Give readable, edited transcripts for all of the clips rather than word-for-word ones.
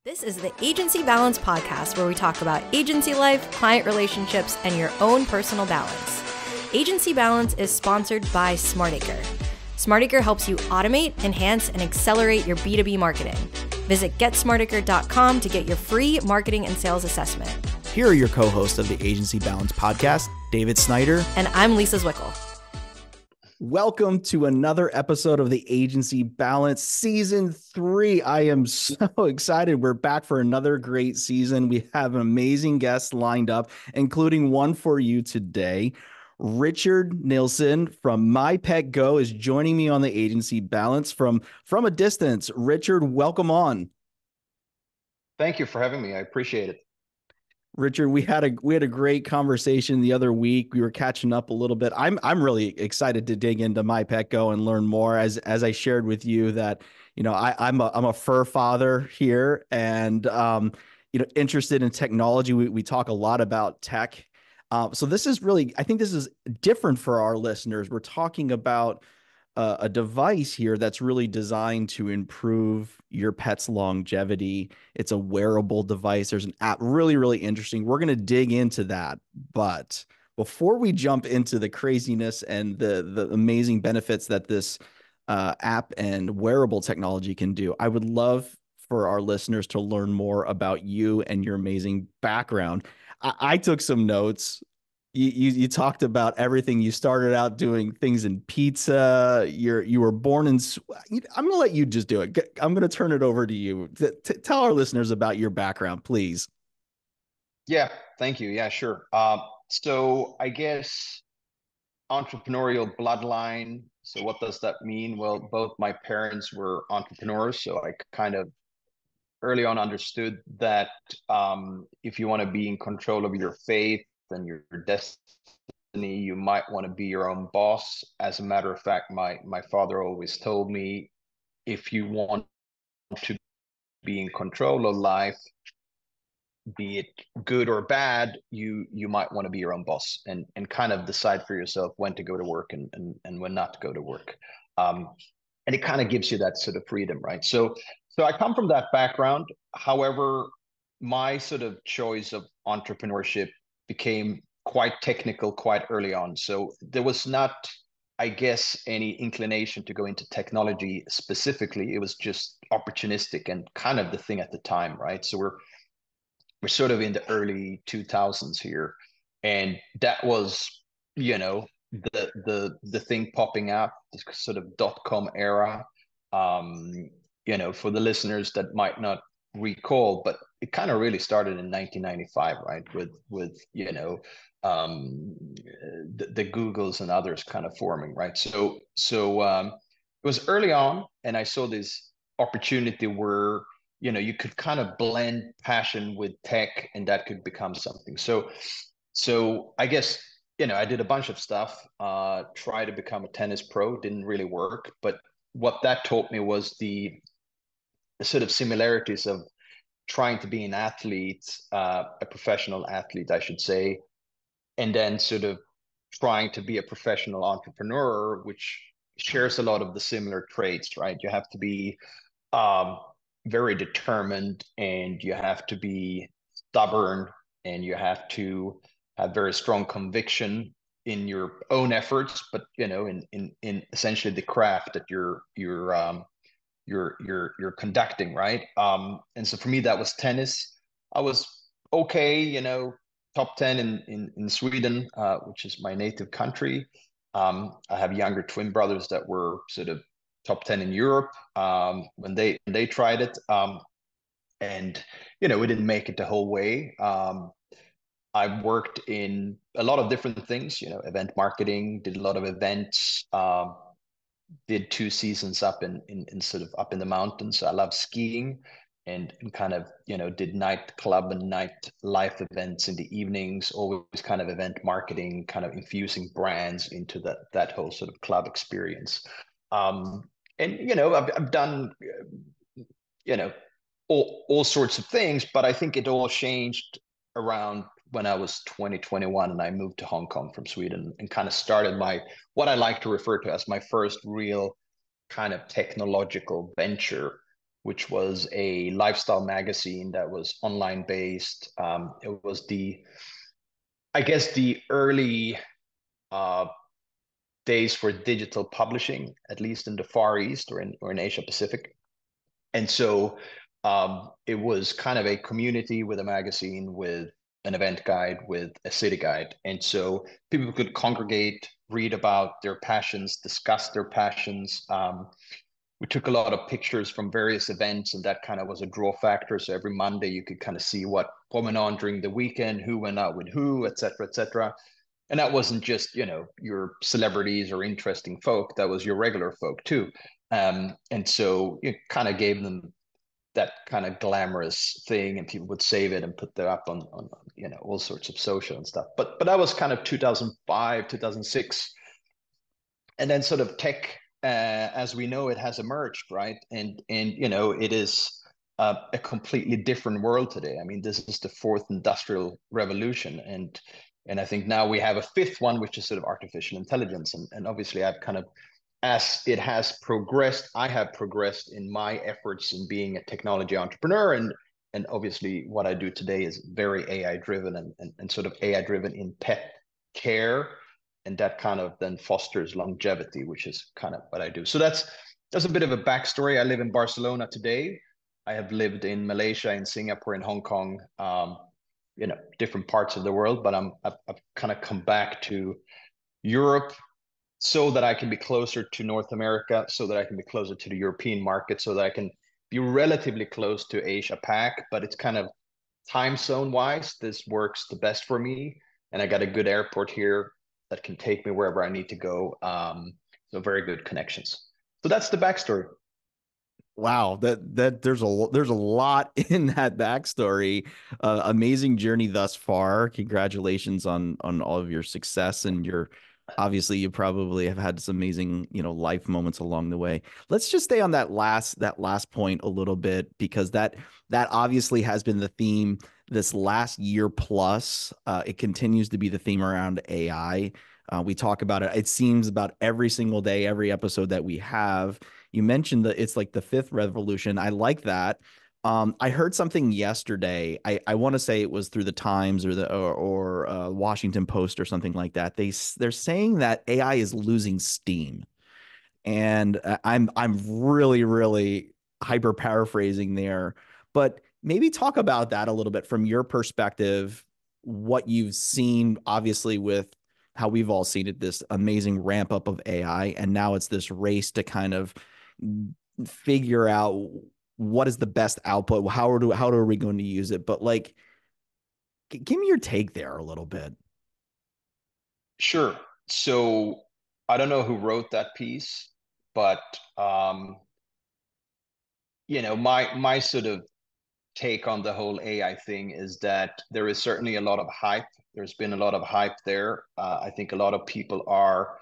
This is the Agency Balance Podcast, where we talk about agency life, client relationships, and your own personal balance. Agency Balance is sponsored by SmartAcre. SmartAcre helps you automate, enhance, and accelerate your B2B marketing. Visit GetSmartAcre.com to get your free marketing and sales assessment. Here are your co-hosts of the Agency Balance Podcast, David Snyder. And I'm Lisa Zwickel. Welcome to another episode of the Agency Balance Season 3. I am so excited. We're back for another great season. We have amazing guests lined up, including one for you today. Richard Nilsson from MyPetGo is joining me on the Agency Balance from a distance. Richard, welcome on. Thank you for having me. I appreciate it. Richard, we had a great conversation the other week. We were catching up a little bit. I'm really excited to dig into MyPetGo and learn more. As I shared with you that, I'm a fur father here, and interested in technology. We talk a lot about tech. So this is really, I think this is different for our listeners. We're talking about a device here that's really designed to improve your pet's longevity. It's a wearable device. There's an app, really, really interesting. We're going to dig into that. But before we jump into the craziness and the amazing benefits that this app and wearable technology can do, I would love for our listeners to learn more about you and your amazing background. I took some notes. You talked about everything. You started out doing things in pizza. You were born in. I'm gonna let you just do it. I'm gonna turn it over to you. Tell our listeners about your background, please. Yeah, thank you. Yeah, sure. So I guess entrepreneurial bloodline. So what does that mean? Well, both my parents were entrepreneurs, so I kind of early on understood that if you want to be in control of your faith and your destiny, you might want to be your own boss. As a matter of fact, my father always told me, if you want to be in control of life, be it good or bad, you might want to be your own boss and kind of decide for yourself when to go to work and when not to go to work. And it kind of gives you that sort of freedom, right? So I come from that background. However, my sort of choice of entrepreneurship became quite technical quite early on. So there was not, I guess, any inclination to go into technology specifically. It was just opportunistic and kind of the thing at the time, right? So we're sort of in the early 2000s here, and that was, the thing popping up, this sort of .com era. For the listeners that might not recall, but it kind of really started in 1995, right? With the Googles and others kind of forming, right? So it was early on, and I saw this opportunity where you could kind of blend passion with tech, and that could become something. So I guess I did a bunch of stuff. Tried to become a tennis pro, didn't really work, but what that taught me was the sort of similarities of trying to be an athlete, a professional athlete, I should say, and then sort of trying to be a professional entrepreneur, which shares a lot of the similar traits, right? You have to be very determined, and you have to be stubborn, and you have to have very strong conviction in your own efforts, but in essentially the craft that you're conducting, right? And so for me, that was tennis. I was okay, top 10 in Sweden, which is my native country. I have younger twin brothers that were sort of top 10 in Europe when they tried it. And we didn't make it the whole way. I worked in a lot of different things, event marketing, did a lot of events, did 2 seasons up in sort of up in the mountains. So I love skiing, and kind of, did nightclub and nightlife events in the evenings, always kind of event marketing, kind of infusing brands into that whole sort of club experience. And, I've done, all sorts of things, but I think it all changed around when I was 21, and I moved to Hong Kong from Sweden and kind of started what I like to refer to as my first real kind of technological venture. which was a lifestyle magazine that was online based. It was I guess, the early uh, days for digital publishing, at least in the Far East or in Asia Pacific. And so it was kind of a community with a magazine, with an event guide, with a city guide. And so people could congregate, read about their passions, discuss their passions. We took a lot of pictures from various events, and that kind of was a draw factor. So every Monday you could kind of see what went on during the weekend, who went out with who, et cetera, et cetera. And that wasn't just, your celebrities or interesting folk. That was your regular folk too. And so it kind of gave them that kind of glamorous thing, and people would save it and put that up on all sorts of social and stuff. But that was kind of 2005, 2006. And then sort of tech, as we know it, has emerged, right? And it is a completely different world today. I mean, this is the fourth industrial revolution, and I think now we have a fifth one, which is sort of artificial intelligence. And obviously I've kind of, as it has progressed, I have progressed in my efforts in being a technology entrepreneur, and obviously what I do today is very AI driven, and sort of AI driven in pet care, and that kind of then fosters longevity, which is kind of what I do. So that's a bit of a backstory. I live in Barcelona today. I have lived in Malaysia, in Singapore, in Hong Kong, different parts of the world, but I've kind of come back to Europe so that I can be closer to North America, so that I can be closer to the European market, so that I can be relatively close to Asia Pac. But it's kind of time zone wise, this works the best for me. And I got a good airport here that can take me wherever I need to go. So very good connections. So that's the backstory. Wow, that there's a lot in that backstory. Amazing journey thus far. Congratulations on all of your success, and your obviously you probably have had some amazing life moments along the way. Let's just stay on that last point a little bit, because that obviously has been the theme this last year plus. It continues to be the theme around AI. We talk about it. It seems about every single day, every episode that we have. You mentioned that it's like the fifth revolution. I like that. I heard something yesterday. I want to say it was through the Times or Washington Post or something like that. They're saying that AI is losing steam, and I'm really hyper paraphrasing there, but maybe talk about that a little bit from your perspective, what you've seen, obviously, with how we've all seen it, this amazing ramp up of AI, and now it's this race to kind of figure out what is the best output. How are we going to use it? But like, give me your take there a little bit. Sure. So I don't know who wrote that piece, but my sort of take on the whole AI thing is that there is certainly a lot of hype. There's been a lot of hype there. I think a lot of people are,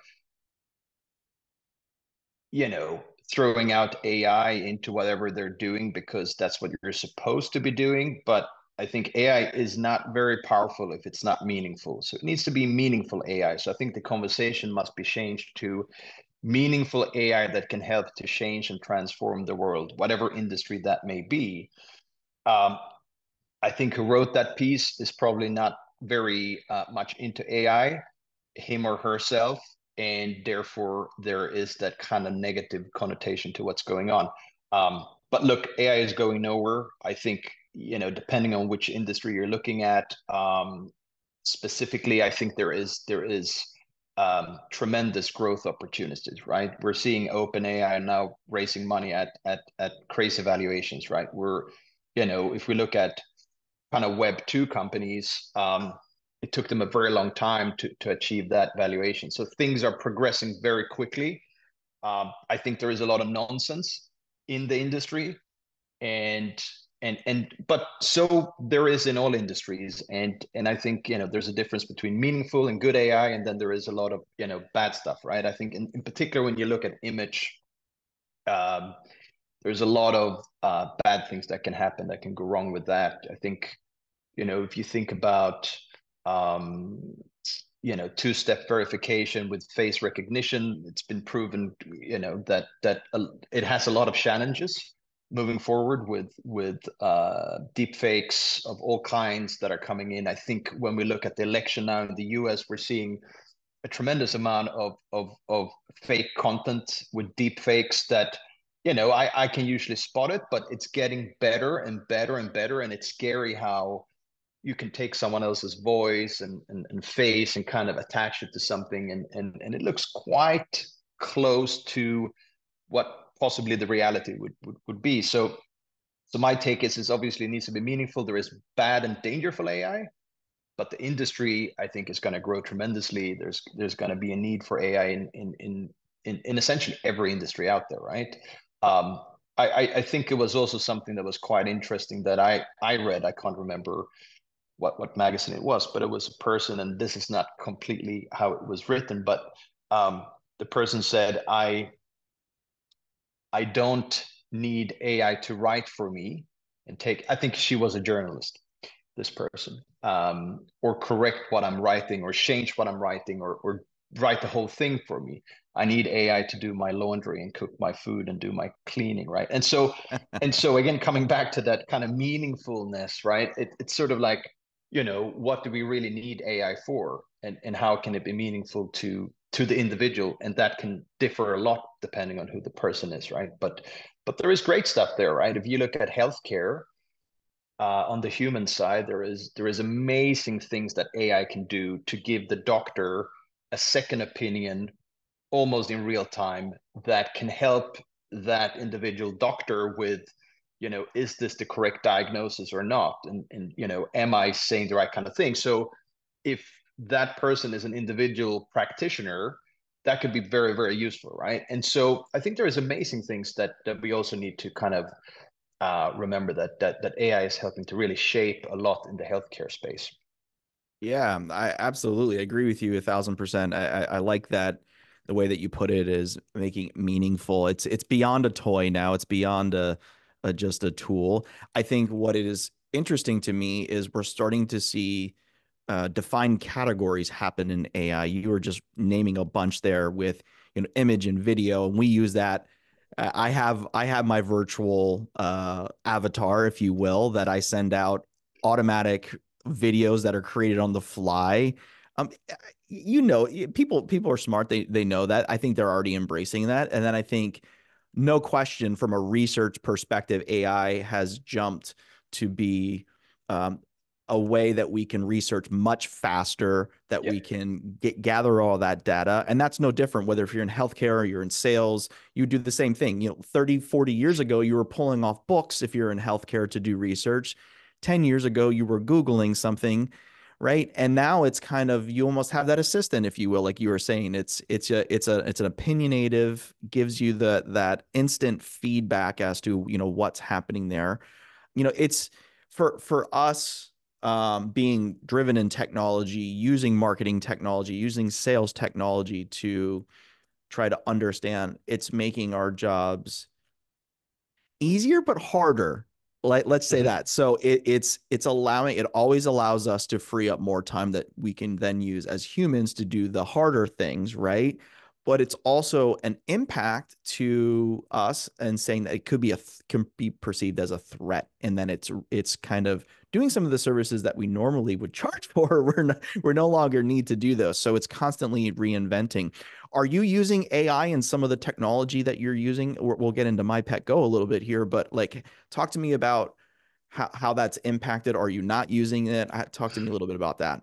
throwing out AI into whatever they're doing because that's what you're supposed to be doing. But I think AI is not very powerful if it's not meaningful. So it needs to be meaningful AI. So I think the conversation must be changed to meaningful AI that can help to change and transform the world, whatever industry that may be. Um, I think who wrote that piece is probably not very much into AI, him or herself, and therefore there is that kind of negative connotation to what's going on. But look, AI is going nowhere. I think depending on which industry you're looking at, specifically, I think there is tremendous growth opportunities. Right, we're seeing OpenAI now raising money at crazy valuations. Right, if we look at kind of Web 2 companies, it took them a very long time to achieve that valuation. So things are progressing very quickly. I think there is a lot of nonsense in the industry, but so there is in all industries, and I think there's a difference between meaningful and good AI, and then there is a lot of bad stuff, right? I think in particular when you look at image, um, there's a lot of bad things that can happen, that can go wrong with that. I think if you think about um, two-step verification with face recognition, it's been proven that it has a lot of challenges. moving forward with deep fakes of all kinds that are coming in. I think when we look at the election now in the US, we're seeing a tremendous amount of fake content with deep fakes that, I can usually spot it, but it's getting better and better and better. And it's scary how you can take someone else's voice and face and kind of attach it to something. And it looks quite close to what possibly the reality would be. So my take is obviously it needs to be meaningful. There is bad and dangerful AI, but the industry, I think, is going to grow tremendously. There's going to be a need for AI in essentially every industry out there, right? I think it was also something that was quite interesting that I read. I can't remember what magazine it was, but it was a person, and this is not completely how it was written, but the person said, I don't need AI to write for me and I think she was a journalist, this person, or correct what I'm writing or change what I'm writing or write the whole thing for me. I need AI to do my laundry and cook my food and do my cleaning, right? And so again, coming back to that kind of meaningfulness, right? It's sort of like, what do we really need AI for? And how can it be meaningful to the individual? And that can differ a lot depending on who the person is, right? But there is great stuff there, right? If you look at healthcare, on the human side, there is amazing things that AI can do to give the doctor a second opinion almost in real time that can help that individual doctor with, is this the correct diagnosis or not? And am I saying the right kind of thing? So if that person is an individual practitioner, that could be very, very useful, right? And so I think there is amazing things that we also need to kind of remember that AI is helping to really shape a lot in the healthcare space. Yeah, I absolutely agree with you 1,000%. I like that the way that you put it is making it meaningful. It's beyond a toy now. It's beyond a just a tool. I think what it is interesting to me is we're starting to see defined categories happen in AI. You were just naming a bunch there with image and video, and we use that. I have my virtual avatar, if you will, that I send out automatic videos that are created on the fly. Um, people are smart. They know that. I think they're already embracing that. And then I think, no question, from a research perspective, AI has jumped to be um, a way that we can research much faster, that Yeah. we can gather all that data. And that's no different whether if you're in healthcare or you're in sales, you do the same thing. 30, 40 years ago, you were pulling off books if you're in healthcare to do research. 10 years ago, you were Googling something, right? And now it's kind of, you almost have that assistant, if you will, like you were saying. It's an opinionative, gives you that instant feedback as to what's happening there. It's for us, being driven in technology, using marketing technology, using sales technology to try to understand, it's making our jobs easier but harder. Let's say Mhm. that. So it always allows us to free up more time that we can then use as humans to do the harder things, right? But it's also an impact to us, and saying that it could be can be perceived as a threat, and then it's kind of doing some of the services that we normally would charge for. We're no longer need to do those. So it's constantly reinventing. Are you using AI in some of the technology that you're using? We'll get into MyPetGo a little bit here, but like, talk to me about how that's impacted. Are you not using it? Talk to me a little bit about that.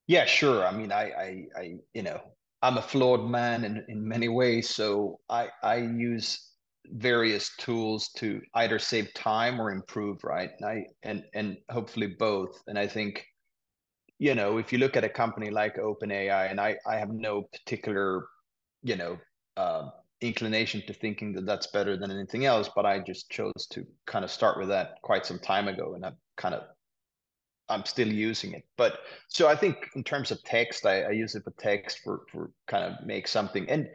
Yeah, sure. I mean, I'm a flawed man in many ways, so I use various tools to either save time or improve, right? And hopefully both. And I think, if you look at a company like OpenAI, and I have no particular, you know, uh, inclination to thinking that that's better than anything else, but I just chose to kind of start with that quite some time ago, and I'm still using it. But so I think in terms of text, I use it for text for kind of make something. And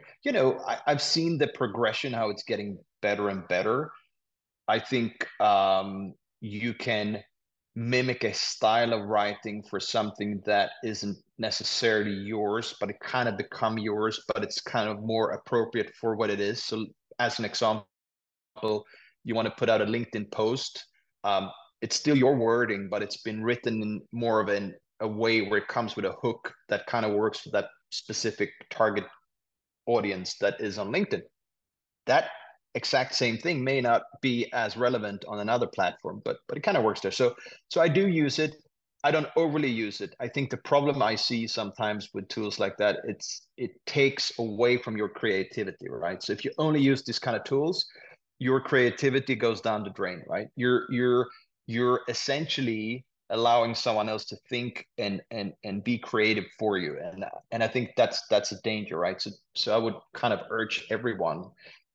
I've seen the progression, how it's getting better and better. I think you can mimic a style of writing for something that isn't necessarily yours, but it kind of become yours, but it's kind of more appropriate for what it is. So as an example, you want to put out a LinkedIn post, it's still your wording, but it's been written in more of a way where it comes with a hook that kind of works for that specific target audience that is on LinkedIn. That exact same thing may not be as relevant on another platform, but it kind of works there. So I do use it. I don't overly use it. I think the problem I see sometimes with tools like that, it takes away from your creativity, right? So if you only use these kind of tools, your creativity goes down the drain, right? You're essentially allowing someone else to think and be creative for you, and I think that's a danger, right? So I would kind of urge everyone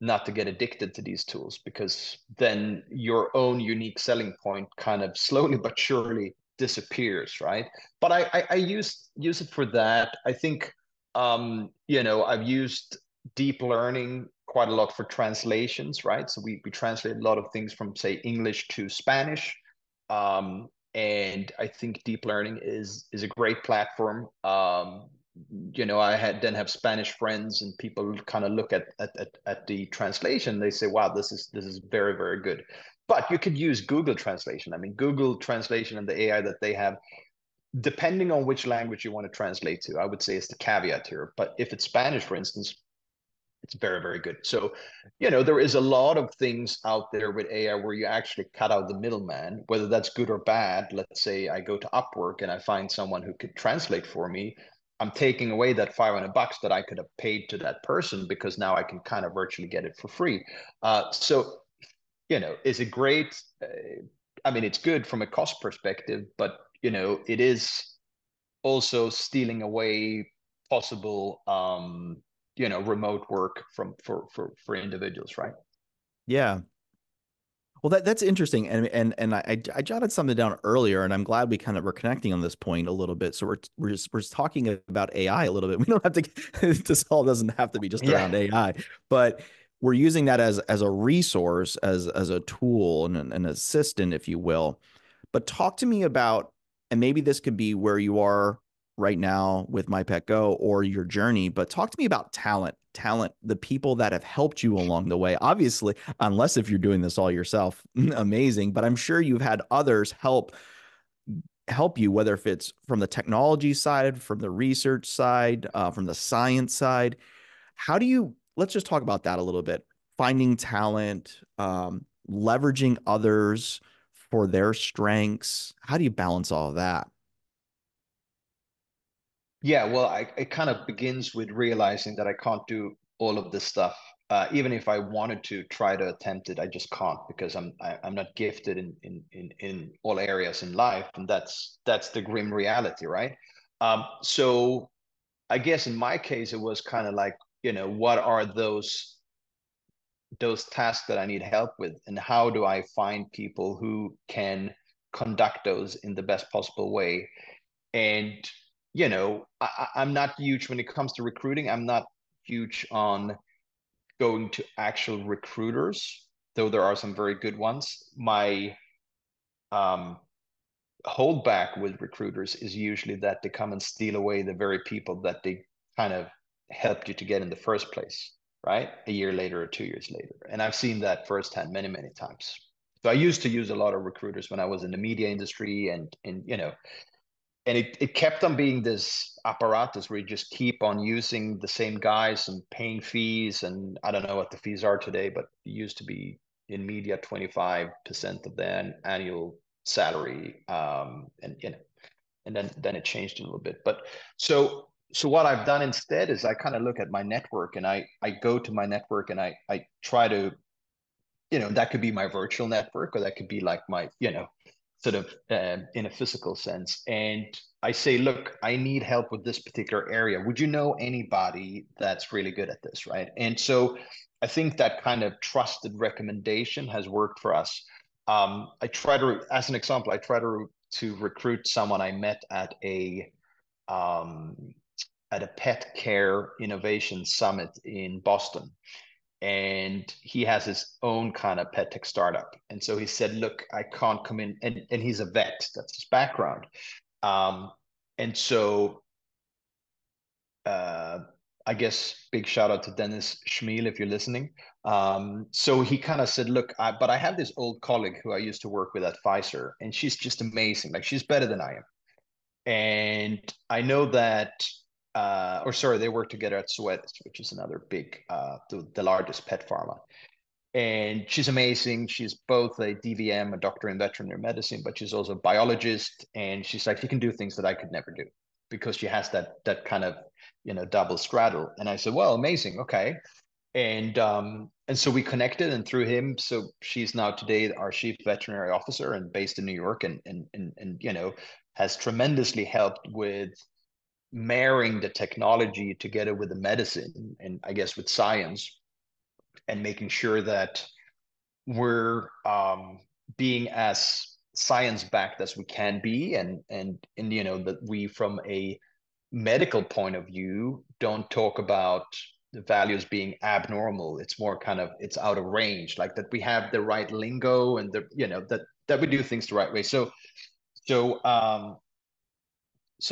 not to get addicted to these tools, because then your own unique selling point kind of slowly but surely disappears, right? But I use it for that. I think I've used deep learning quite a lot for translations, right? So we translate a lot of things from, say, English to Spanish. And I think deep learning is a great platform. I then have Spanish friends, and people kind of look at the translation. They say, "Wow, this is very, very good." But you could use Google Translation. I mean, Google Translation and the AI that they have, depending on which language you want to translate to, I would say is the caveat here. But if it's Spanish, for instance, it's very, very good. So, there is a lot of things out there with AI where you actually cut out the middleman, whether that's good or bad. Let's say I go to Upwork and I find someone who could translate for me. I'm taking away that $500 that I could have paid to that person, because now I can kind of virtually get it for free. So, is it great? I mean, it's good from a cost perspective, but, it is also stealing away possible remote work for individuals, right? Yeah. Well, that's interesting, and I jotted something down earlier, and I'm glad we kind of were connecting on this point a little bit. So we're talking about AI a little bit. We don't have to. This all doesn't have to be just Yeah. around AI, but we're using that as a resource, as a tool and an assistant, if you will. But talk to me about, and maybe this could be where you are right now with MyPetGo or your journey, but talk to me about talent, the people that have helped you along the way. Obviously, unless if you're doing this all yourself, amazing, but I'm sure you've had others help you, whether if it's from the technology side, from the research side, from the science side. Let's just talk about that a little bit. Finding talent, leveraging others for their strengths. How do you balance all of that? Yeah, well, it kind of begins with realizing that I can't do all of this stuff. Even if I wanted to try to attempt it, I just can't, because I'm not gifted in all areas in life, and that's the grim reality, right? So I guess in my case, it was kind of like, what are those tasks that I need help with, and how do I find people who can conduct those in the best possible way? And I'm not huge when it comes to recruiting. I'm not huge on going to actual recruiters, though there are some very good ones. My um, holdback with recruiters is usually that they come and steal away the very people that they kind of helped you to get in the first place, right? A year later or 2 years later. And I've seen that firsthand many, many times. So I used to use a lot of recruiters when I was in the media industry, and it kept on being this apparatus where you just keep on using the same guys and paying fees. And I don't know what the fees are today, but it used to be in media 25% of their annual salary. And then it changed a little bit. But so what I've done instead is I kind of look at my network, and I go to my network, and I try to, that could be my virtual network, or that could be like my, sort of in a physical sense. And I say, look, I need help with this particular area. Would you know anybody that's really good at this, right? And so I think that kind of trusted recommendation has worked for us. As an example, I try to recruit someone I met um, at a pet care innovation summit in Boston, and he has his own kind of pet tech startup. And so he said, look, I can't come in, and he's a vet, that's his background. And so I guess big shout out to Dennis Schmiel if you're listening. So he kind of said, look, but I have this old colleague who I used to work with at Pfizer, and she's just amazing. Like she's better than I am. And I know that, or sorry, they work together at Zoetis, which is another big, the largest pet pharma. And she's amazing. She's both a DVM, a doctor in veterinary medicine, but she's also a biologist. And she's like, she can do things that I could never do because she has that kind of, double straddle. And I said, well, amazing. Okay. And so we connected, and through him, so she's now today our chief veterinary officer and based in New York, and has tremendously helped with marrying the technology together with the medicine, and I guess with science, and making sure that we're being as science backed as we can be, and that we, from a medical point of view, don't talk about the values being abnormal. It's more kind of, it's out of range, like that we have the right lingo, and that we do things the right way. So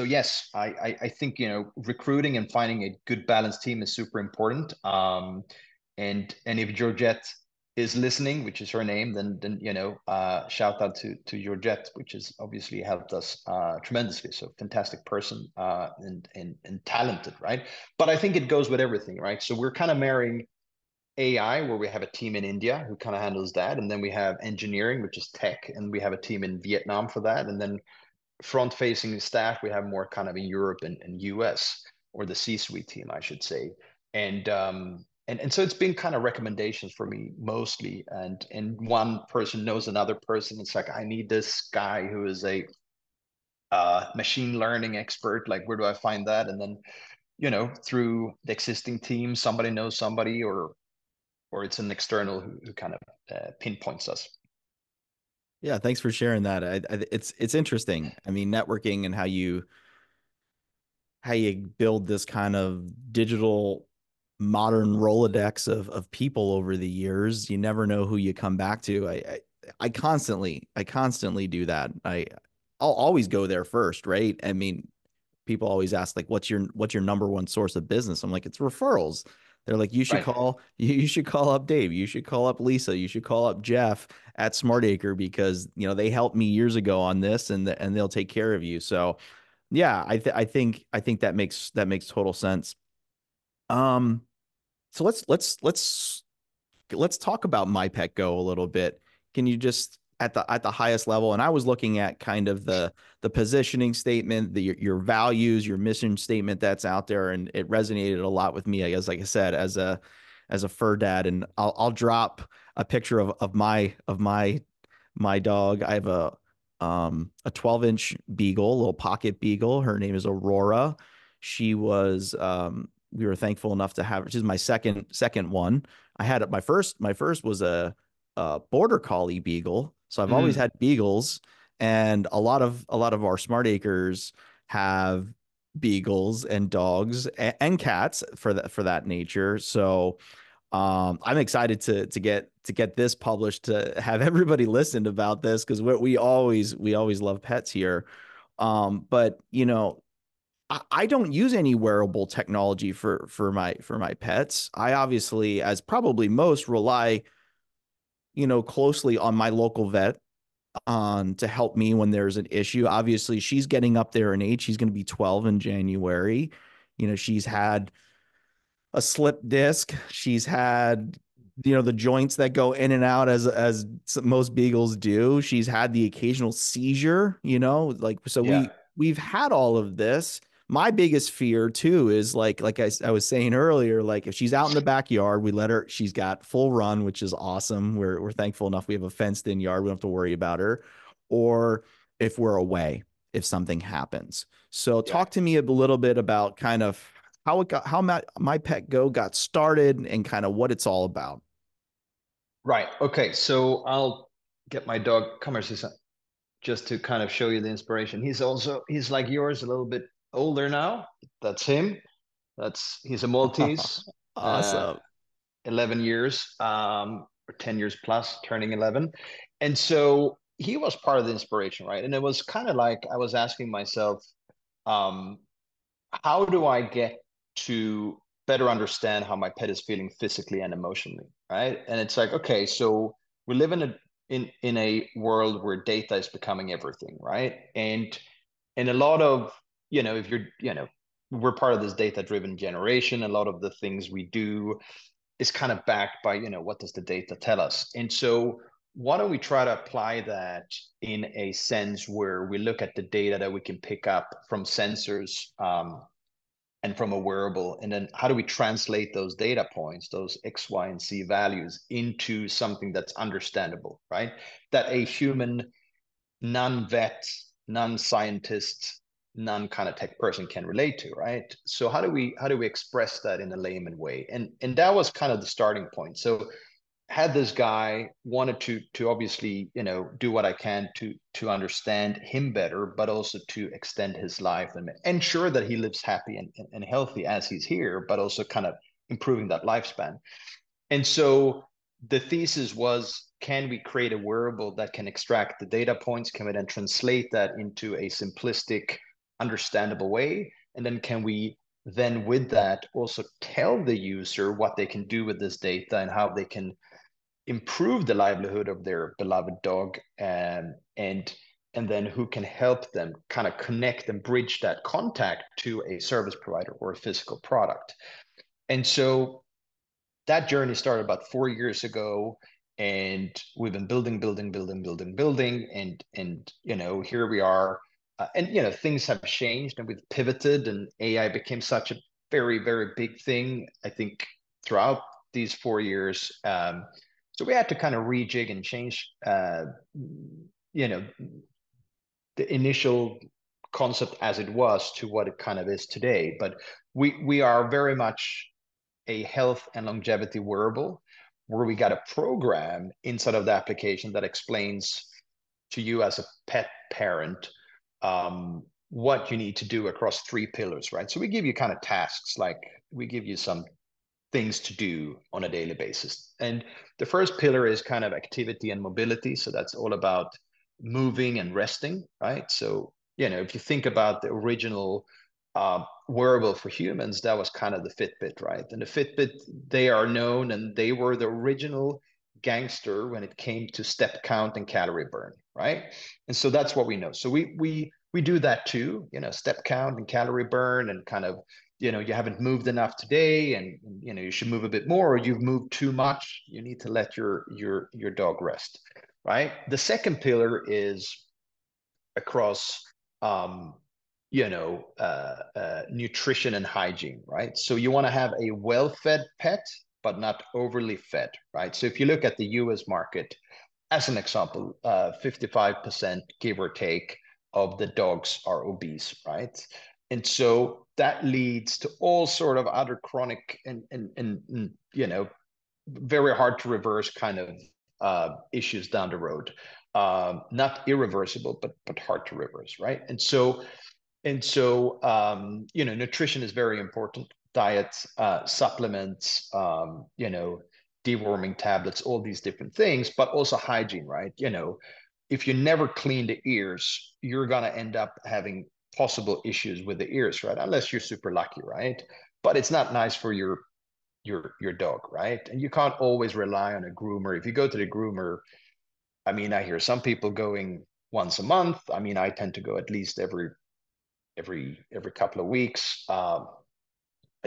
yes, I think recruiting and finding a good balanced team is super important. And if Georgette is listening, which is her name, then shout out to Georgette, which has obviously helped us tremendously. So fantastic person, and talented, right? But I think it goes with everything, right? So we're kind of marrying AI, where we have a team in India who kind of handles that, and then we have engineering, which is tech, and we have a team in Vietnam for that, and then front facing staff we have more kind of in Europe and US, or the C-suite team, I should say. And so it's been kind of recommendations for me mostly, and one person knows another person. It's like, I need this guy who is a machine learning expert. Like, where do I find that? And then through the existing team, somebody knows somebody, or it's an external who kind of pinpoints us. Yeah, thanks for sharing that. It's interesting. I mean, networking and how you build this kind of digital modern Rolodex of people over the years. You never know who you come back to. I constantly do that. I'll always go there first, right? I mean, people always ask like, what's your number one source of business? I'm like, it's referrals. They're like, Right. you should call up Dave, you should call up Lisa, you should call up Jeff at SmartAcre, because they helped me years ago on this, and they'll take care of you. So yeah, I think that makes total sense. Um, so let's talk about MyPetGo a little bit. Can you just at the highest level? And I was looking at kind of the positioning statement, your values, your mission statement that's out there, and it resonated a lot with me. I guess, like I said, as a fur dad, and I'll drop a picture of my dog. I have a 12-inch beagle, a little pocket beagle. Her name is Aurora. She was we were thankful enough to have her. She's my second one. I had it my first was a border collie beagle. So I've always Mm, had beagles, and a lot of our smart acres have beagles and dogs and cats for that nature. So I'm excited to get this published, to have everybody listened about this, because we always love pets here. But I don't use any wearable technology for my pets. I obviously, as probably most, rely closely on my local vet to help me when there's an issue. Obviously, she's getting up there in age. She's going to be 12 in January. She's had a slip disc. She's had, the joints that go in and out as most beagles do. She's had the occasional seizure, like, so yeah. we've had all of this. My biggest fear too is like I was saying earlier, like if she's out in the backyard, we let her, she's got full run, which is awesome. We're thankful enough we have a fenced in yard. We don't have to worry about her. Or if we're away, if something happens. So Yeah. talk to me a little bit about kind of how MyPetGo got started, and kind of what it's all about. Right. Okay. So I'll get my dog, come here, Susan, just to kind of show you the inspiration. He's like yours, a little bit older now. That's him. He's a Maltese, Awesome. 11 years, or 10 years plus, turning 11. And so he was part of the inspiration, right? And it was kind of like I was asking myself, um, how do I get to better understand how my pet is feeling physically and emotionally, right? And it's like, okay, so we live in a world where data is becoming everything, right? And a lot of, if you're, we're part of this data-driven generation. A lot of the things we do is kind of backed by, what does the data tell us? And so why don't we try to apply that in a sense where we look at the data that we can pick up from sensors, and from a wearable, and then how do we translate those data points, those X, Y, and Z values, into something that's understandable, right? That a human, non-vet, non-scientist, non-kind of tech person can relate to, right? So how do we express that in a layman way? And that was kind of the starting point. So had this guy wanted to obviously, do what I can to understand him better, but also to extend his life and ensure that he lives happy and healthy as he's here, but also kind of improving that lifespan. And so the thesis was, can we create a wearable that can extract the data points? Can we then translate that into a simplistic, understandable way? And then can we then with that also tell the user what they can do with this data and how they can improve the livelihood of their beloved dog, and then who can help them kind of connect and bridge that contact to a service provider or a physical product. And so that journey started about 4 years ago, and we've been building, and here we are. And things have changed, and we've pivoted, and AI became such a very, very big thing, I think, throughout these 4 years. So we had to kind of rejig and change, the initial concept as it was to what it kind of is today. But we are very much a health and longevity wearable, where we got a program inside of the application that explains to you as a pet parent, what you need to do across 3 pillars, right? So we give you kind of tasks, like we give you some things to do on a daily basis. And the first pillar is kind of activity and mobility. So that's all about moving and resting, right? So, if you think about the original wearable for humans, that was kind of the Fitbit, right? And the Fitbit, they are known, and they were the original gangster when it came to step count and calorie burn, right? And so that's what we know. So we do that too, step count and calorie burn, and kind of, you haven't moved enough today, and you should move a bit more, or you've moved too much, you need to let your dog rest, right? The second pillar is across, nutrition and hygiene, right? So you want to have a well-fed pet, but not overly fed, right? So if you look at the US market, as an example, 55%, give or take, of the dogs are obese, right? And so that leads to all sort of other chronic and very hard to reverse kind of issues down the road. Not irreversible, but hard to reverse, right? And so nutrition is very important. Diet, supplements, deworming tablets, all these different things, but also hygiene, right? If you never clean the ears, you're gonna end up having possible issues with the ears, right? Unless you're super lucky, right? But it's not nice for your dog, right? And you can't always rely on a groomer. If you go to the groomer, I mean, I hear some people going once a month. I mean, I tend to go at least every couple of weeks. I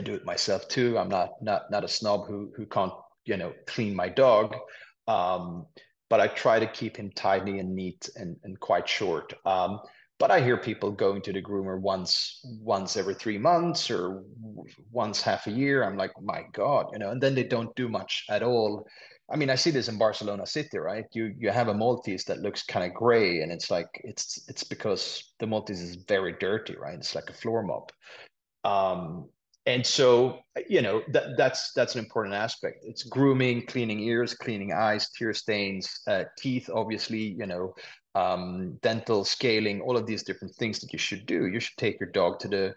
do it myself too. I'm not a snob who can't clean my dog, but I try to keep him tidy and neat and quite short. But I hear people going to the groomer once every 3 months, or once half a year. I'm like, my God, and then they don't do much at all. I mean, I see this in Barcelona City, right? You have a Maltese that looks kind of gray, and it's like it's because the Maltese is very dirty, right? It's like a floor mop. Um, and so, that's an important aspect. It's grooming, cleaning ears, cleaning eyes, tear stains, teeth, obviously, dental scaling, all of these different things that you should do. You should take your dog to the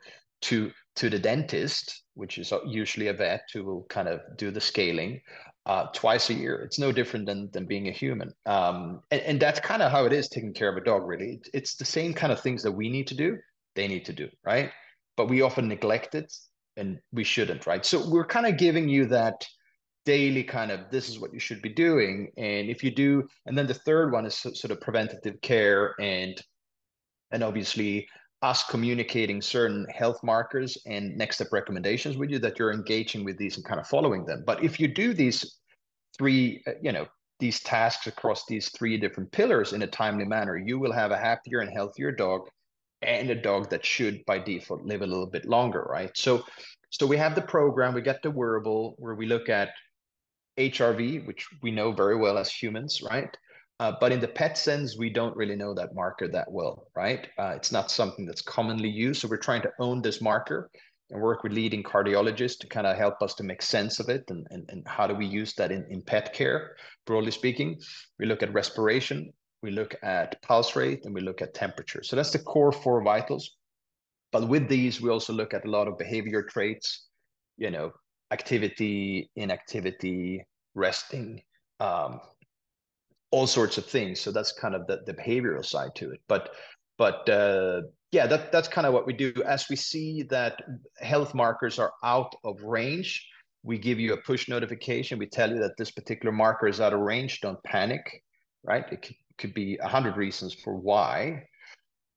dentist, which is usually a vet who will kind of do the scaling twice a year. It's no different than being a human. And that's kind of how it is taking care of a dog, really. It's the same kind of things that we need to do, they need to do, right? But we often neglect it, and we shouldn't, right? So we're kind of giving you that daily kind of, this is what you should be doing. And if you do, and then the third one is sort of preventative care, and obviously us communicating certain health markers and next step recommendations with you, that you're engaging with these and kind of following them. But if you do these three, these tasks across these three different pillars in a timely manner, you will have a happier and healthier dog, and a dog that should by default live a little bit longer, right? So we have the program, we got the wearable where we look at HRV, which we know very well as humans, right? But in the pet sense, we don't really know that marker that well, right? It's not something that's commonly used. So we're trying to own this marker and work with leading cardiologists to kind of help us to make sense of it, and how do we use that in pet care, broadly speaking. We look at respiration, we look at pulse rate, and we look at temperature. So that's the core four vitals. But with these, we also look at a lot of behavior traits, you know, activity, inactivity, resting, um, all sorts of things. So that's kind of the behavioral side to it. But yeah, that's kind of what we do. As we see that health markers are out of range, we give you a push notification. We tell you that this particular marker is out of range. Don't panic, right? It could be 100 reasons for why.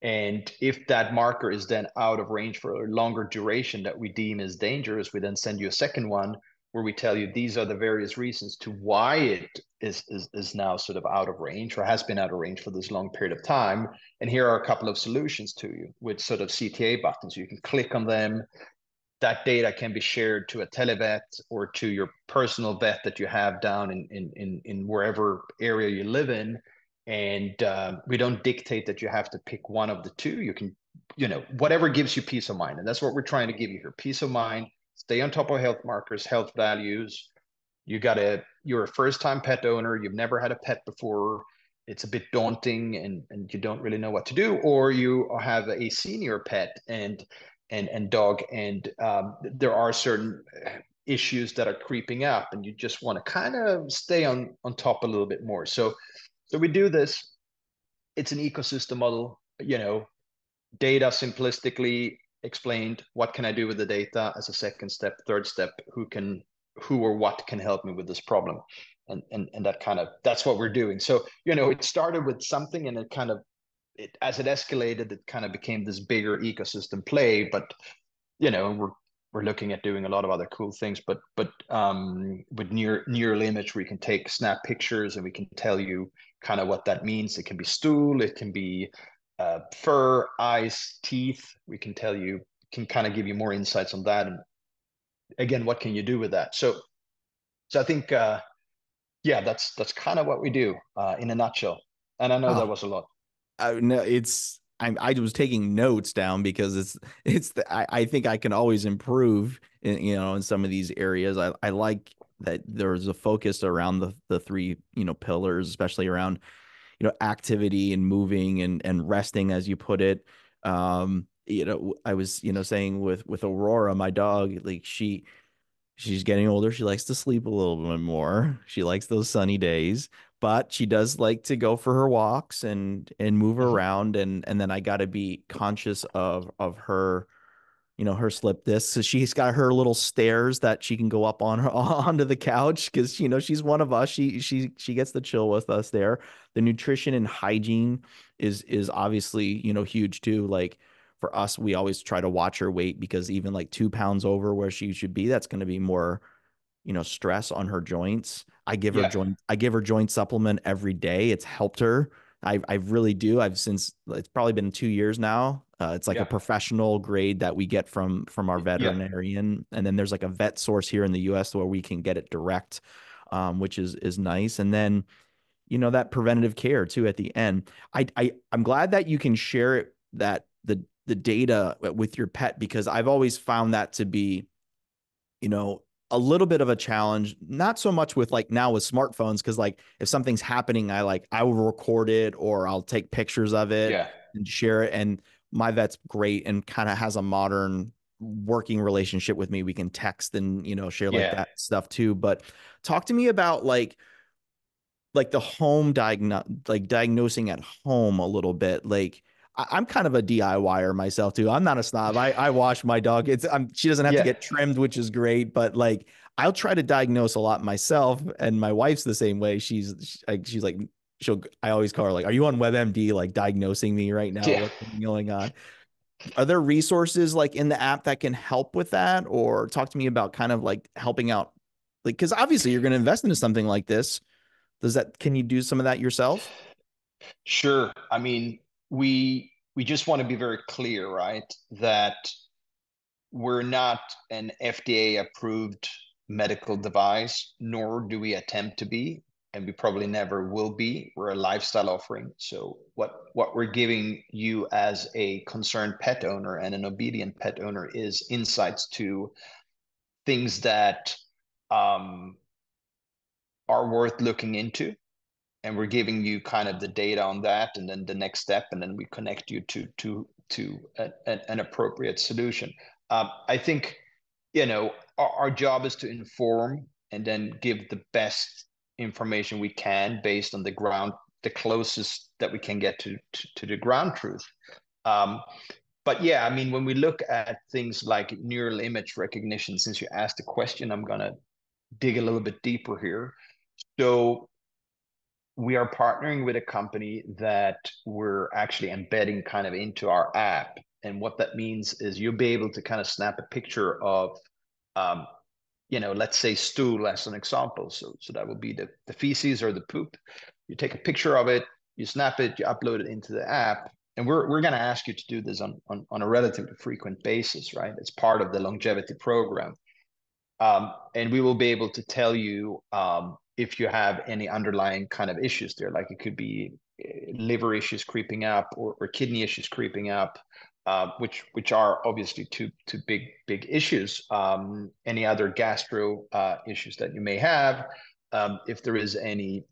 And if that marker is then out of range for a longer duration that we deem as dangerous, we then send you a second one where we tell you these are the various reasons to why it is now sort of out of range, or has been out of range for this long period of time. And here are a couple of solutions to you with sort of CTA buttons. You can click on them. That data can be shared to a televet or to your personal vet that you have down in wherever area you live in. And we don't dictate that you have to pick one of the two. You can, whatever gives you peace of mind. And that's what we're trying to give you here. Peace of mind, stay on top of health markers, health values. You're a first-time pet owner. You've never had a pet before. It's a bit daunting, and you don't really know what to do. Or you have a senior pet and dog, and there are certain issues that are creeping up, and you just want to kind of stay on top a little bit more. So we do this. It's an ecosystem model, data simplistically explained. What can I do with the data as a second step? Third step, who or what can help me with this problem? And that's what we're doing. So, it started with something, and as it escalated, it kind of became this bigger ecosystem play. But we're looking at doing a lot of other cool things. But with neural image, we can take snap pictures, and we can tell you kind of what that means. It can be stool, it can be fur, eyes, teeth. We can kind of give you more insights on that. And again, what can you do with that? So I think that's kind of what we do in a nutshell. And I know that was a lot. No, I was taking notes down because I think I can always improve in some of these areas. I like that there's a focus around the three, pillars, especially around, activity and moving and resting, as you put it. I was, saying with Aurora, my dog, like she's getting older. She likes to sleep a little bit more. She likes those sunny days, but she does like to go for her walks and move around. And then I got to be conscious of her, her slip disc. So she's got her little stairs that she can go up on her onto the couch because she's one of us. She gets to chill with us there. The nutrition and hygiene is obviously huge too. Like for us, we always try to watch her weight because even like 2 pounds over where she should be, that's going to be more stress on her joints. I give her joint supplement every day. It's helped her. I really do. Since it's probably been 2 years now. It's like a professional grade that we get from our veterinarian. And then there's like a vet source here in the US where we can get it direct, which is nice. And then, that preventative care too at the end. I'm glad that you can share it, that the data with your pet, because I've always found that to be, a little bit of a challenge, not so much with like now with smartphones. Cause like if something's happening, I will record it or I'll take pictures of it and share it. And my vet's great and kind of has a modern working relationship with me. We can text and, share like that stuff too. But talk to me about like the home diagnosing at home a little bit. Like I'm kind of a DIYer myself too. I'm not a snob. I wash my dog. She doesn't have to Yeah. get trimmed, which is great, but like I'll try to diagnose a lot myself, and my wife's the same way. She's like I always call her like, "Are you on WebMD like diagnosing me right now? Yeah. What's going on?" Are there resources like in the app that can help with that, or talk to me about kind of like helping out? Like, because obviously you're going to invest into something like this. Can you do some of that yourself? Sure. I mean, we just want to be very clear, right? That we're not an FDA approved medical device, nor do we attempt to be, and we probably never will be. We're a lifestyle offering. So what we're giving you as a concerned pet owner and an obedient pet owner is insights to things that um, are worth looking into, and we're giving you kind of the data on that, and then the next step, and then we connect you to an appropriate solution. I think our job is to inform and then give the best information we can based on the closest that we can get to the ground truth. Um, but yeah, I mean, when we look at things like neural image recognition, since you asked the question, I'm gonna dig a little bit deeper here. So we are partnering with a company that we're actually embedding kind of into our app. And what that means is you'll be able to kind of snap a picture of, um, let's say stool as an example. So that would be the feces or the poop. You take a picture of it, you snap it, you upload it into the app. And we're going to ask you to do this on a relatively frequent basis, right? It's part of the longevity program. And we will be able to tell you if you have any underlying kind of issues there, like it could be liver issues creeping up or kidney issues creeping up, which are obviously two big issues. Any other gastro issues that you may have, if there is any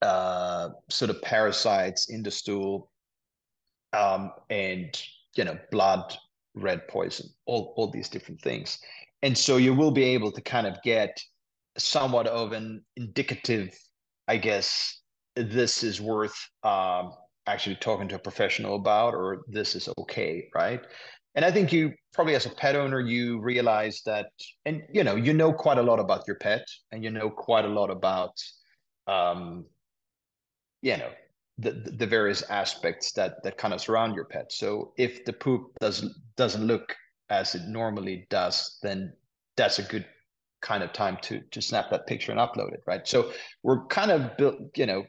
sort of parasites in the stool, and blood, red poison, all these different things. And so you will be able to kind of get somewhat of an indicative, I guess, this is worth actually talking to a professional about, or this is okay, right? And I think you probably, as a pet owner, you realize that, and you know quite a lot about your pet, and you know quite a lot about um, you know the various aspects that kind of surround your pet. So if the poop doesn't look as it normally does, then that's a good kind of time to snap that picture and upload it, right? So we're kind of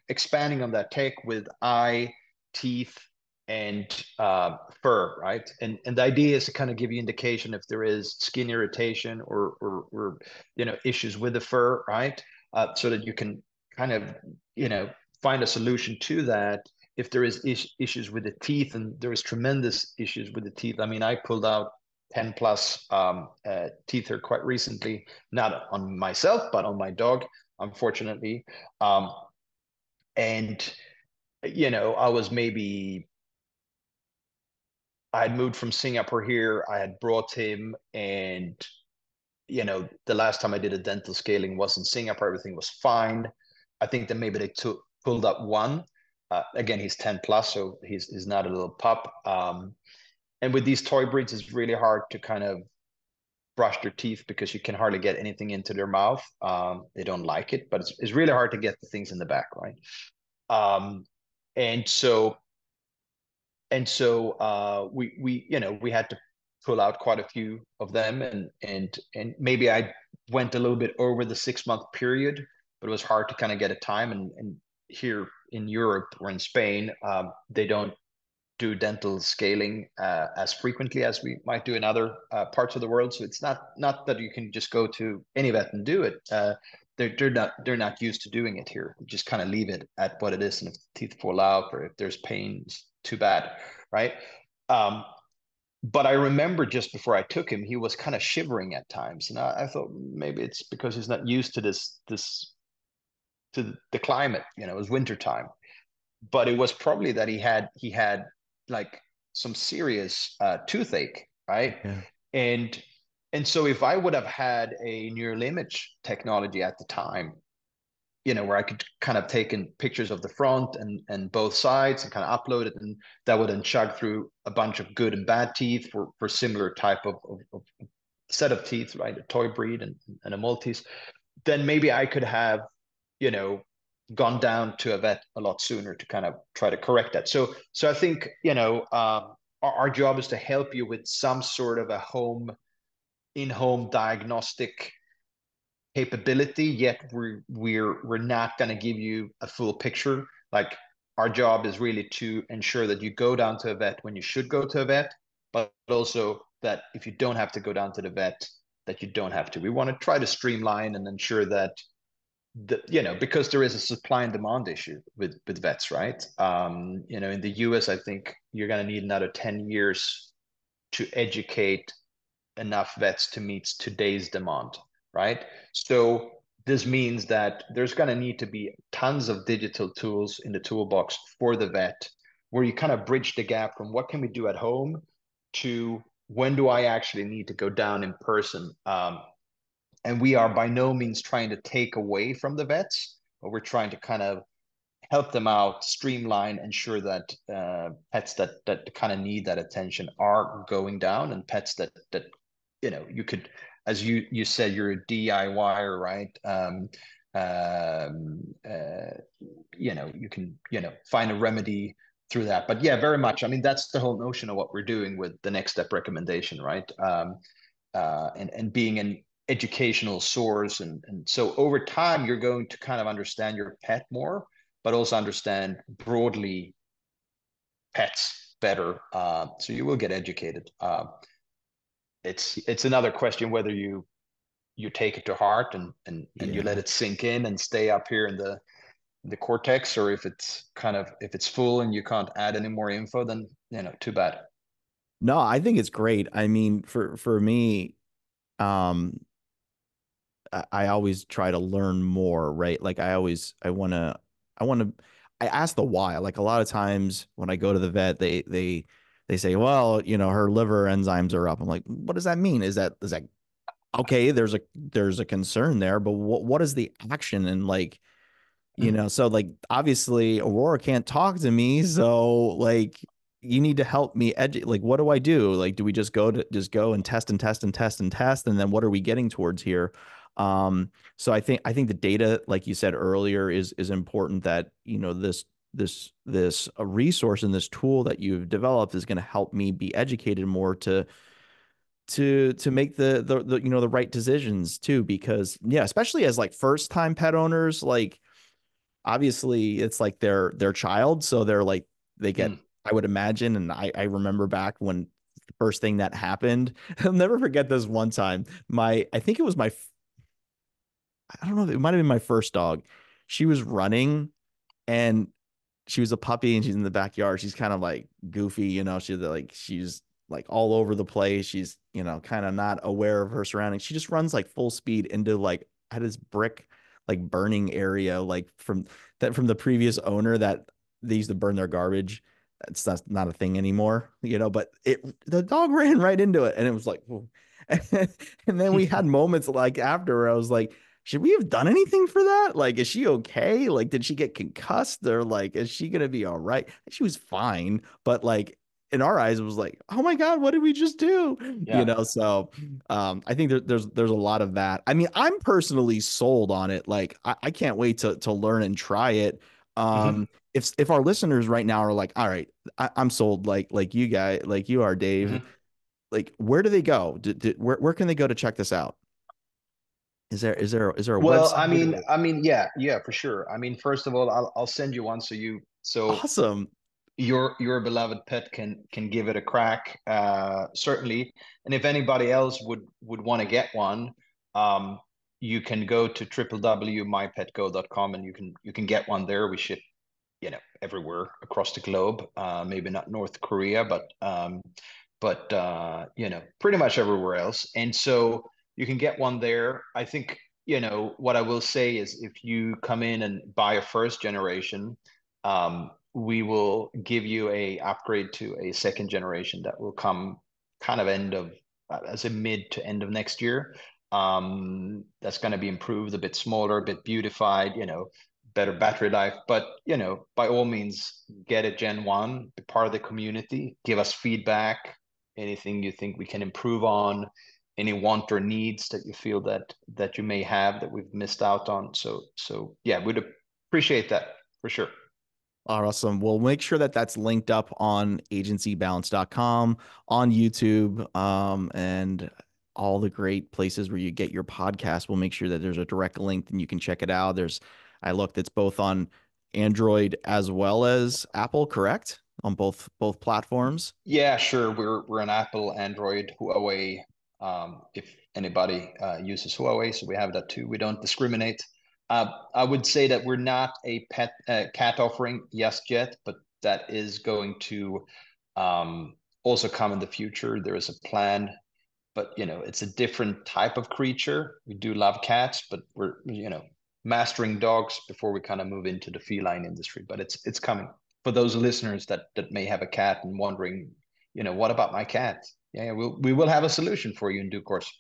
expanding on that tech with eye, teeth, and fur, right? And the idea is to kind of give you indication if there is skin irritation or issues with the fur, right? So that you can kind of find a solution to that. If there is issues with the teeth, and there is tremendous issues with the teeth. I mean, I pulled out 10 plus teeth here quite recently, not on myself, but on my dog, unfortunately. And, I had moved from Singapore here. I had brought him, and, the last time I did a dental scaling was in Singapore. Everything was fine. I think that maybe they pulled up one. Again, he's 10 plus, so he's not a little pup. And with these toy breeds, it's really hard to kind of brush their teeth because you can hardly get anything into their mouth. They don't like it, but it's really hard to get the things in the back, right? Um, and so we had to pull out quite a few of them, and maybe I went a little bit over the 6 month period, but it was hard to kind of get a time. And here in Europe or in Spain, they don't do dental scaling as frequently as we might do in other parts of the world. So it's not that you can just go to any vet and do it. They're not used to doing it here. You just kind of leave it at what it is, and if the teeth fall out or if there's pain, it's too bad, right? Um, but I remember just before I took him, he was kind of shivering at times, and I thought maybe it's because he's not used to this to the climate. It was winter time, but it was probably that he had like some serious toothache, right? Yeah. And so if I would have had a neural image technology at the time, where I could kind of take in pictures of the front and both sides and kind of upload it, and that would then chug through a bunch of good and bad teeth for similar type of set of teeth, right? A toy breed and a Maltese. Then maybe I could have, you know, gone down to a vet a lot sooner to kind of try to correct that. So I think, our job is to help you with some sort of a in-home diagnostic capability, yet we're not going to give you a full picture. Like, our job is really to ensure that you go down to a vet when you should go to a vet, but also that if you don't have to go down to the vet, that you don't have to. We want to try to streamline and ensure that because there is a supply and demand issue with vets, right? In the US, I think you're going to need another 10 years to educate enough vets to meet today's demand, right? So this means that there's going to need to be tons of digital tools in the toolbox for the vet, where you kind of bridge the gap from what can we do at home to when do I actually need to go down in person. And we are by no means trying to take away from the vets, but we're trying to kind of help them out, streamline, ensure that pets that kind of need that attention are going down, and pets that you could, as you said, you're a DIYer, right? You can find a remedy through that. But yeah, very much. I mean, that's the whole notion of what we're doing with the next step recommendation, right? And being an educational source, and so over time you're going to kind of understand your pet more, but also understand broadly pets better. So you will get educated. It's another question whether you take it to heart and you let Yeah. it sink in and stay up here in the cortex, or if it's full and you can't add any more info, then too bad. No, I think it's great. I mean, for me, um, I always try to learn more, right? Like I want to, I ask the why. Like a lot of times when I go to the vet, they say, well, her liver enzymes are up. I'm like, what does that mean? Is that okay? There's a concern there, but what is the action? And like, so like obviously Aurora can't talk to me, so like you need to help me like what do I do? Like do we just go and test and test and test and test, and then what are we getting towards here? So I think the data, like you said earlier, is important, that this a resource and this tool that you've developed is going to help me be educated more to make the right decisions too, because yeah, especially as like first time pet owners, like obviously it's like their child, so they're like they get, Mm, I would imagine, and I remember back when the first thing that happened. I'll never forget this one time. I think it was I don't know, it might have been my first dog. She was running, and she was a puppy, and she's in the backyard. She's kind of like goofy, she's like all over the place. She's, kind of not aware of her surroundings. She just runs like full speed into like at his brick like burning area, like from the previous owner that they used to burn their garbage. That's not a thing anymore, but the dog ran right into it, and it was like, whoa. And then we had moments like after where I was like, should we have done anything for that? Like, is she okay? Like, did she get concussed, or like, is she gonna be all right? She was fine, but like in our eyes, it was like, oh my God, what did we just do? yeah. So I think there's a lot of that. I mean, I'm personally sold on it. Like, I can't wait to learn and try it. Mhm. If our listeners right now are like, all right, I'm sold, like you guys, like you are, Dave. Mhm. Like, where do they go? Where can they go to check this out? Is there a Well, website or? yeah, for sure. I mean, first of all, I'll send you one so Awesome. your beloved pet can give it a crack, certainly. And if anybody else would want to get one, um, you can go to www.mypetgo.com, and you can get one there. We ship, everywhere across the globe. Maybe not North Korea, but pretty much everywhere else. And so you can get one there. I think, what I will say is, if you come in and buy a first generation, we will give you a upgrade to a second generation that will come kind of as a mid to end of next year. That's going to be improved, a bit smaller, a bit beautified, better battery life. But, by all means, get a Gen 1, be part of the community, give us feedback, anything you think we can improve on, any want or needs that you feel that you may have that we've missed out on. So yeah, we'd appreciate that for sure. Awesome. We'll make sure that that's linked up on agencybalance.com, on YouTube, and all the great places where you get your podcast. We'll make sure that there's a direct link and you can check it out. I looked, it's both on Android as well as Apple, correct? On both platforms. Yeah, sure. We're an Apple, Android, Huawei. If anybody uses Huawei, so we have that too. We don't discriminate. I would say that we're not a cat offering just yet, but that is going to also come in the future. There is a plan, but it's a different type of creature. We do love cats, but we're mastering dogs before we kind of move into the feline industry. But it's coming. For those listeners that may have a cat and wondering, what about my cat? Yeah, we will have a solution for you in due course.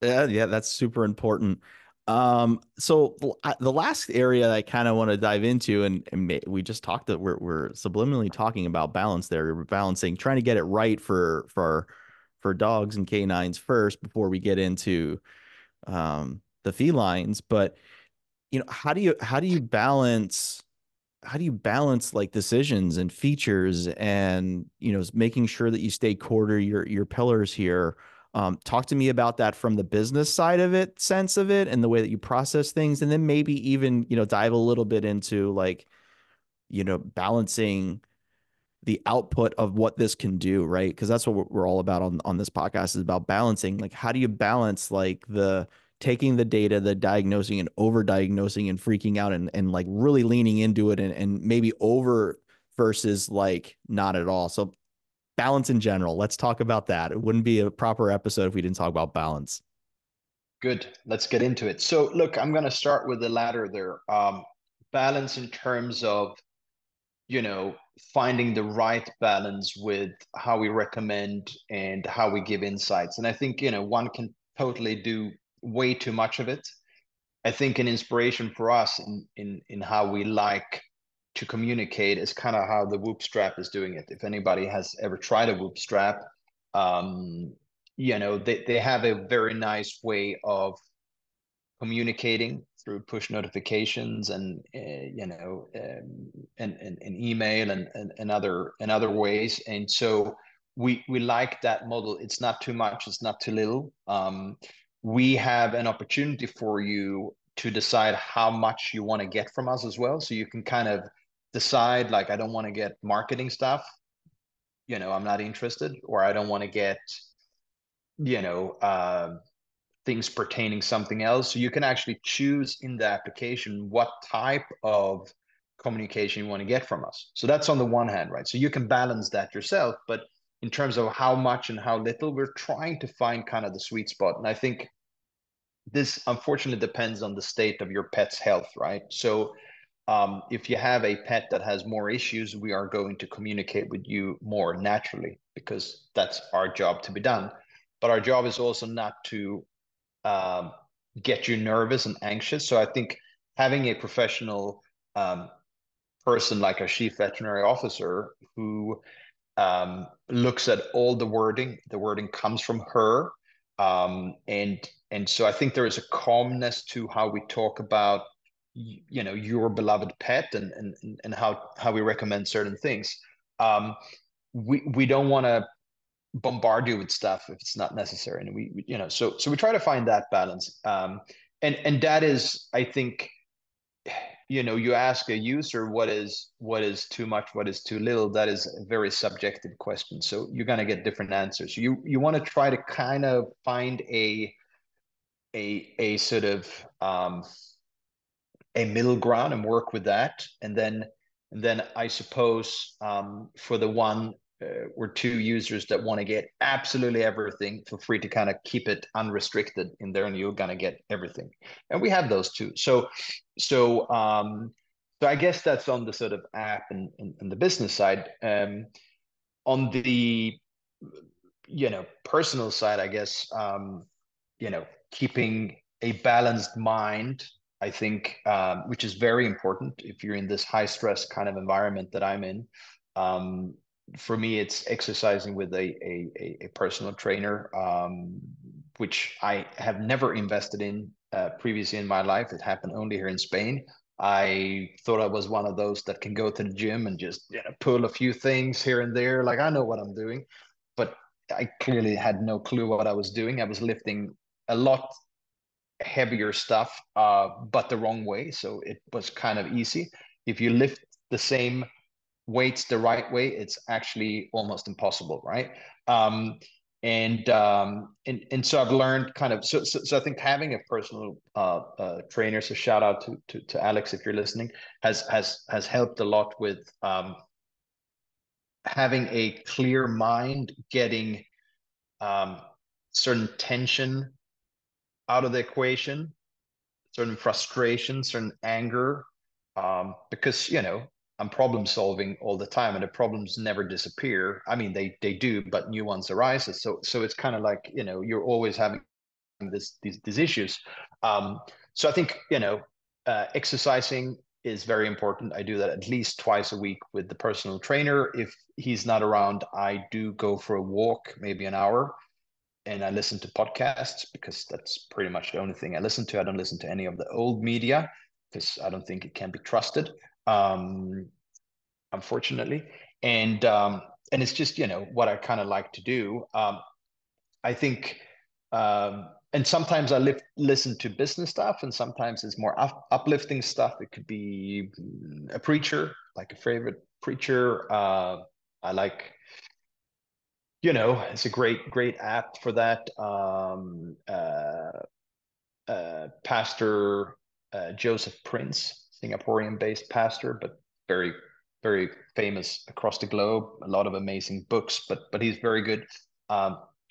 Yeah, that's super important. So the last area I kind of want to dive into, and we just talked that we're subliminally talking about balance there. We're balancing, trying to get it right for dogs and canines first before we get into the felines. But how do you balance like decisions and features and making sure that you stay core to your pillars here. Talk to me about that from the business side of it, sense of it, and the way that you process things, and then maybe even dive a little bit into like balancing the output of what this can do, right? Because that's what we're all about on this podcast, is about balancing. Like, how do you balance like the taking the data, the diagnosing and over diagnosing and freaking out and like really leaning into it and maybe over versus like not at all. So balance in general, let's talk about that. It wouldn't be a proper episode if we didn't talk about balance. Good. Let's get into it. So look, I'm going to start with the latter there. Balance in terms of finding the right balance with how we recommend and how we give insights. And I think, one can totally do way too much of it. I think an inspiration for us in how we like to communicate is kind of how the Whoop strap is doing it. If anybody has ever tried a Whoop strap, they have a very nice way of communicating through push notifications and and email and other ways. And so we like that model. It's not too much, it's not too little. We have an opportunity for you to decide how much you want to get from us as well. So you can kind of decide, like, I don't want to get marketing stuff, I'm not interested, or I don't want to get you know things pertaining something else. So you can actually choose in the application what type of communication you want to get from us. So that's on the one hand, right? So you can balance that yourself, but in terms of how much and how little, we're trying to find kind of the sweet spot. And I think this unfortunately depends on the state of your pet's health, right? So if you have a pet that has more issues, we are going to communicate with you more naturally because that's our job to be done. But our job is also not to um, get you nervous and anxious. So I think having a professional person like a chief veterinary officer who looks at all the wording comes from her, and so I think there is a calmness to how we talk about your beloved pet and how we recommend certain things. We don't want to bombard you with stuff if it's not necessary, and so we try to find that balance. And that is, I think, you ask a user what is too much, what is too little. That is a very subjective question, so you're going to get different answers. You want to try to kind of find a sort of a middle ground and work with that. And then I suppose for the one or two users that want to get absolutely everything, feel free to kind of keep it unrestricted in there, and you're going to get everything. And we have those too. So I guess that's on the sort of app and the business side. On the personal side, I guess, keeping a balanced mind, I think, which is very important if you're in this high stress kind of environment that I'm in. Um, for me, it's exercising with a personal trainer, which I have never invested in previously in my life. It happened only here in Spain. I thought I was one of those that can go to the gym and just pull a few things here and there. Like I know what I'm doing, but I clearly had no clue what I was doing. I was lifting a lot heavier stuff, but the wrong way. So it was kind of easy. If you lift the same weights the right way, it's actually almost impossible, right? And so I've learned kind of so I think having a personal trainer. So shout out to Alex if you're listening, has helped a lot with having a clear mind, getting certain tension out of the equation, certain frustration, certain anger, because I'm problem solving all the time, and the problems never disappear. I mean, they do, but new ones arise. So it's kind of like you're always having these issues. So I think exercising is very important. I do that at least twice a week with the personal trainer. If he's not around, I do go for a walk, maybe an hour, and I listen to podcasts because that's pretty much the only thing I listen to. I don't listen to any of the old media because I don't think it can be trusted, unfortunately. And it's just what I kind of like to do. I think, and sometimes I listen to business stuff, and sometimes it's more uplifting stuff. It could be a preacher, like a favorite preacher. I like it's a great app for that. Pastor Joseph Prince, Singaporean-based pastor, but very, very famous across the globe. A lot of amazing books, but he's very good.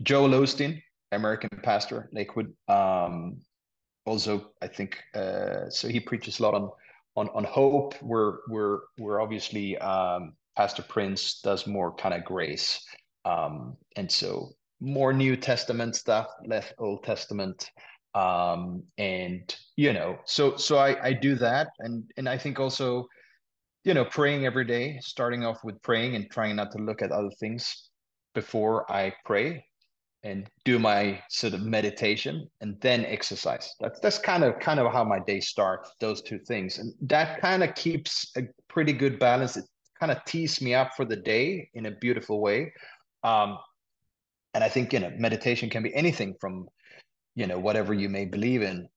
Joel Osteen, American pastor, Lakewood. Also, I think so. He preaches a lot on hope. We're obviously Pastor Prince does more kind of grace, and so more New Testament stuff, less Old Testament. And so I do that, and I think also praying every day, starting off with praying and trying not to look at other things before I pray, and do my sort of meditation and then exercise. That's kind of how my day starts, those two things. And that kind of keeps a pretty good balance. It kind of tees me up for the day in a beautiful way. And I think, meditation can be anything from, whatever you may believe in,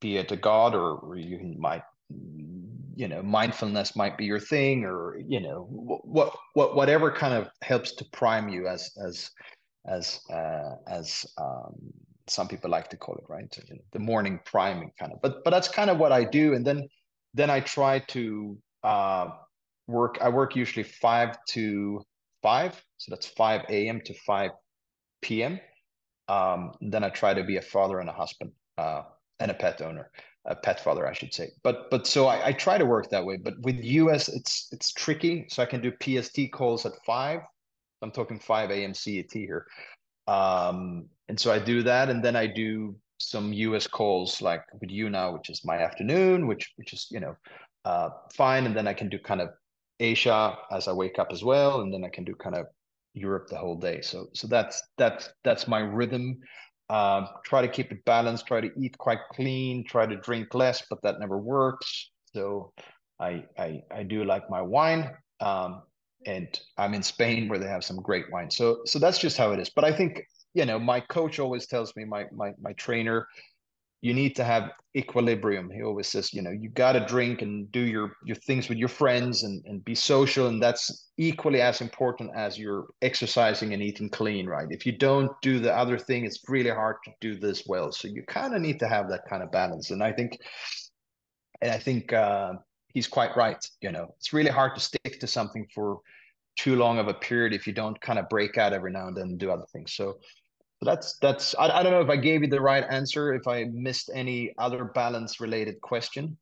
be it a God, or you might, mindfulness might be your thing, or, whatever kind of helps to prime you as some people like to call it, right? The morning priming kind of. But that's kind of what I do, and then I try to work. I work usually 5 to 5, so that's 5 a.m. to 5 p.m. Then I try to be a father and a husband, and a pet owner, a pet father, I should say. But so I try to work that way. But with US, it's tricky. So I can do PST calls at 5. I'm talking 5 a.m. CET here. And so I do that, and then I do some US calls like with you now, which is my afternoon, which is fine. And then I can do kind of Asia as I wake up as well, and then I can do kind of Europe the whole day. So that's my rhythm. Try to keep it balanced. Try to eat quite clean. Try to drink less, but that never works. So I do like my wine. And I'm in Spain where they have some great wine. So that's just how it is. But I think, my coach always tells me, my trainer, you need to have equilibrium. He always says, you got to drink and do your things with your friends, and be social. And that's equally as important as you're exercising and eating clean, right? If you don't do the other thing, it's really hard to do this well. So you kind of need to have that kind of balance. And I think he's quite right. It's really hard to stick to something for too long of a period if you don't kind of break out every now and then and do other things. So that's I don't know if I gave you the right answer, if I missed any other balance related question.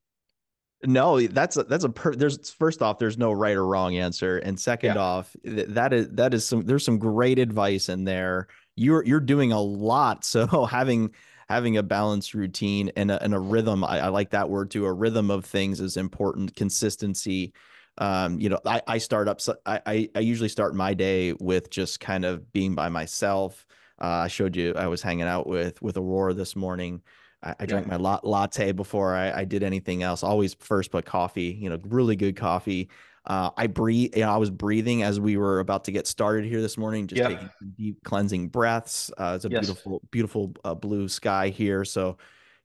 No, there's, first off, there's no right or wrong answer. And second Yeah. off, there's some great advice in there. You're doing a lot. So having having a balanced routine and a rhythm. I like that word too. A rhythm of things is important. Consistency. I start up. I usually start my day with just kind of being by myself. I showed you I was hanging out with Aurora this morning. I drank my latte before I did anything else. Always first put coffee, really good coffee. I breathe, I was breathing as we were about to get started here this morning, just taking some deep cleansing breaths. It's a beautiful, beautiful blue sky here. So,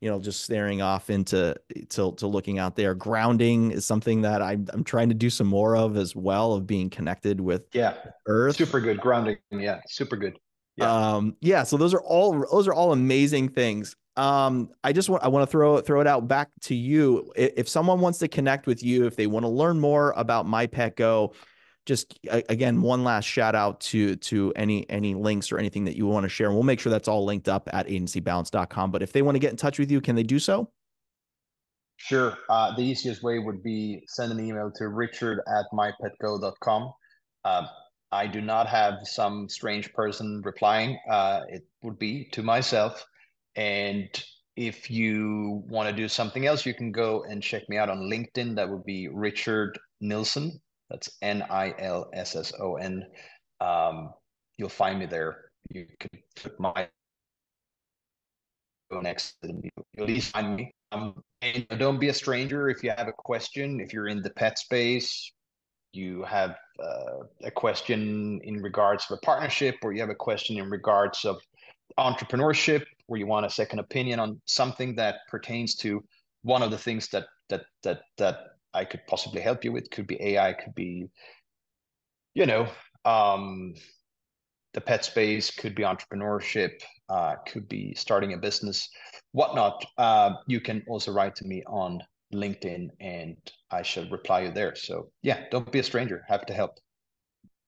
just staring off into to looking out there. Grounding is something that I'm trying to do some more of as well, of being connected with Earth. Super good grounding. Yeah, super good. So those are all amazing things. I want to throw it out back to you. If someone wants to connect with you, if they want to learn more about MyPetGo, just again, one last shout out to any links or anything that you want to share. And we'll make sure that's all linked up at agencybalance.com. But if they want to get in touch with you, can they do so? Sure. The easiest way would be send an email to richard@mypetgo.com. I do not have some strange person replying. It would be to myself. And if you want to do something else, you can go and check me out on LinkedIn. That would be Richard Nilsson. That's Nilsson. You'll find me there. You can put my next, and you'll at least find me. And don't be a stranger if you have a question. If you're in the pet space, you have a question in regards to a partnership, or you have a question in regards of entrepreneurship, or you want a second opinion on something that pertains to one of the things that I could possibly help you with. Could be AI, could be, the pet space, could be entrepreneurship, could be starting a business, whatnot. You can also write to me on LinkedIn and I shall reply you there. So yeah, don't be a stranger. Happy to help.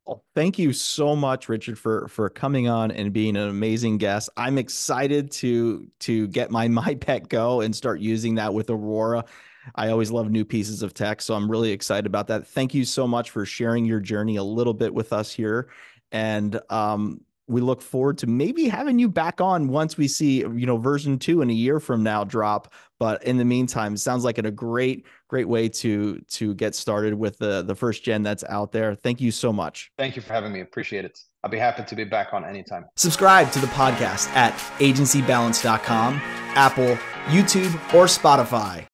Well, thank you so much, Richard, for coming on and being an amazing guest. I'm excited to get my MyPetGo and start using that with Aurora. I always love new pieces of tech, so I'm really excited about that. Thank you so much for sharing your journey a little bit with us here. And we look forward to maybe having you back on once we see, version 2 in a year from now drop. But in the meantime, it sounds like a great way to get started with the first gen that's out there. Thank you so much. Thank you for having me. Appreciate it. I'll be happy to be back on anytime. Subscribe to the podcast at agencybalance.com, Apple, YouTube, or Spotify.